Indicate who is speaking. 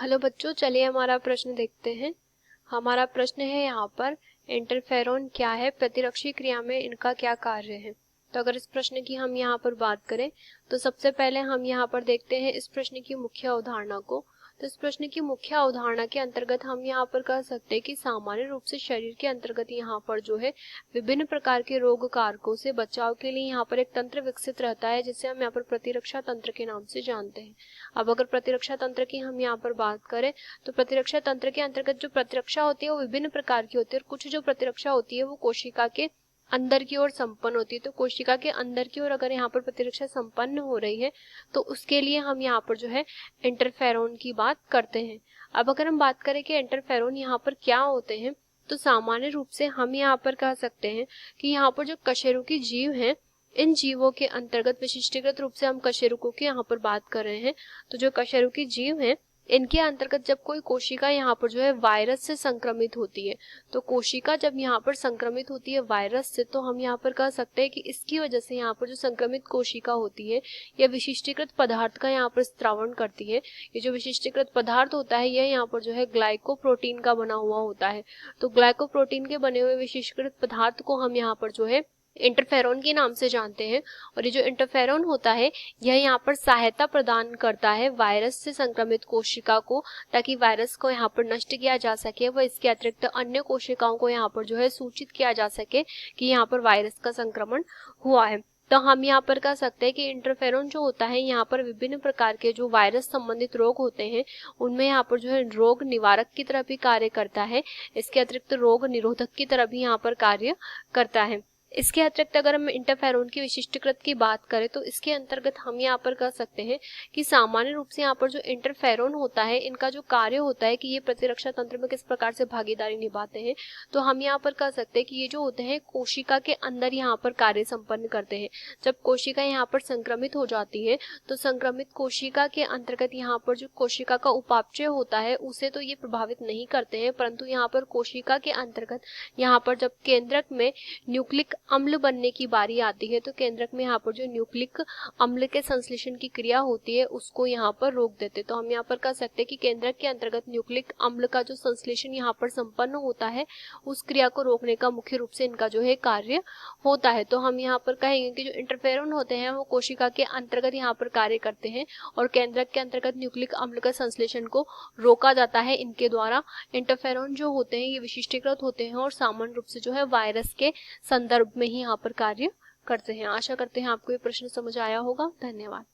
Speaker 1: Hello बच्चों, चलिए हमारा प्रश्न देखते हैं। हमारा प्रश्न है यहाँ पर इंटरफेरॉन क्या है, प्रतिरक्षी क्रिया में इनका क्या कार्य है। तो अगर इस प्रश्न की हम यहाँ पर बात करें तो सबसे पहले हम यहाँ पर देखते हैं इस प्रश्न की मुख्य अवधारणा को। तो इस प्रश्न की मुख्य अवधारणा के अंतर्गत हम यहाँ पर कह सकते हैं कि सामान्य रूप से शरीर के अंतर्गत यहाँ पर जो है विभिन्न प्रकार के रोग कारकों से बचाव के लिए यहाँ पर एक तंत्र विकसित रहता है, जिसे हम यहाँ पर प्रतिरक्षा तंत्र के नाम से जानते हैं। अब अगर प्रतिरक्षा तंत्र की हम यहाँ पर बात करें तो प्रतिरक्षा तंत्र के अंतर्गत जो प्रतिरक्षा होती है वो विभिन्न प्रकार की होती है, और कुछ जो प्रतिरक्षा होती है वो कोशिका के अंदर की ओर संपन्न होती है। तो कोशिका के अंदर की ओर अगर यहाँ पर प्रतिरक्षा संपन्न हो रही है तो उसके लिए हम यहाँ पर जो है इंटरफेरॉन की बात करते हैं। अब अगर हम बात करें कि इंटरफेरॉन यहाँ पर क्या होते हैं, तो सामान्य रूप से हम यहाँ पर कह सकते हैं कि यहाँ पर जो कशेरुकी जीव हैं, इन जीवों के अंतर्गत विशिष्टीकृत रूप से हम कशेरुकों की यहाँ पर बात कर रहे हैं। तो जो कशेरुकी जीव हैं इनके अंतर्गत जब कोई कोशिका यहाँ पर जो है वायरस से संक्रमित होती है, तो कोशिका जब यहाँ पर संक्रमित होती है वायरस से, तो हम यहाँ पर कह सकते हैं कि इसकी वजह से यहाँ पर जो संक्रमित कोशिका होती है यह विशिष्टीकृत पदार्थ का यहाँ पर स्त्रावण करती है। ये जो विशिष्टीकृत पदार्थ होता है यह यहाँ पर जो है ग्लाइकोप्रोटीन का बना हुआ होता है। तो ग्लाइकोप्रोटीन के बने हुए विशिष्टीकृत पदार्थ को हम यहाँ पर जो है इंटरफेरॉन के नाम से जानते हैं। और ये जो इंटरफेरॉन होता है यह यहाँ पर सहायता प्रदान करता है वायरस से संक्रमित कोशिका को, ताकि वायरस को यहाँ पर नष्ट किया जा सके व इसके अतिरिक्त अन्य कोशिकाओं को यहाँ पर जो है सूचित किया जा सके कि यहाँ पर वायरस का संक्रमण हुआ है। तो हम यहाँ पर कह सकते हैं कि इंटरफेरॉन जो होता है यहाँ पर विभिन्न प्रकार के जो वायरस संबंधित रोग होते हैं उनमें यहाँ पर जो है रोग निवारक की तरह भी कार्य करता है, इसके अतिरिक्त रोग निरोधक की तरह भी यहाँ पर कार्य करता है। इसके अतिरिक्त अगर हम इंटरफेरॉन की विशिष्टीकृत की बात करें तो इसके अंतर्गत हम यहाँ पर कह सकते हैं कि सामान्य रूप से यहाँ पर जो इंटरफेरॉन होता है इनका जो कार्य होता है कि ये प्रतिरक्षा तंत्र में किस प्रकार से भागीदारी निभाते हैं, तो हम यहाँ पर कह सकते हैं कि ये जो होते हैं कोशिका के अंदर यहाँ पर कार्य संपन्न करते हैं। जब कोशिका यहाँ पर संक्रमित हो जाती है तो संक्रमित कोशिका के अंतर्गत यहाँ पर जो कोशिका का उपापचय होता है उसे तो ये प्रभावित नहीं करते हैं, परंतु यहाँ पर कोशिका के अंतर्गत यहाँ पर जब केंद्रक में न्यूक्लिक अम्ल बनने की बारी आती है तो केंद्रक में यहाँ पर जो न्यूक्लिक अम्ल के संश्लेषण की क्रिया होती है उसको यहाँ पर रोक देते। तो हम यहाँ पर कह सकते हैं कि केंद्रक के अंतर्गत न्यूक्लिक अम्ल का जो संश्लेषण यहाँ पर संपन्न होता है उस क्रिया को रोकने का मुख्य रूप से इनका जो है कार्य होता है। तो हम यहाँ पर कहेंगे कि जो इंटरफेरॉन होते हैं वो कोशिका के अंतर्गत यहाँ पर कार्य करते हैं और केंद्रक के अंतर्गत न्यूक्लिक अम्ल का संश्लेषण को रोका जाता है इनके द्वारा। इंटरफेरॉन जो होते हैं ये विशिष्टीकृत होते हैं और सामान्य रूप से जो है वायरस के संदर्भ में ही यहाँ पर कार्य करते हैं। आशा करते हैं आपको ये प्रश्न समझ आया होगा। धन्यवाद।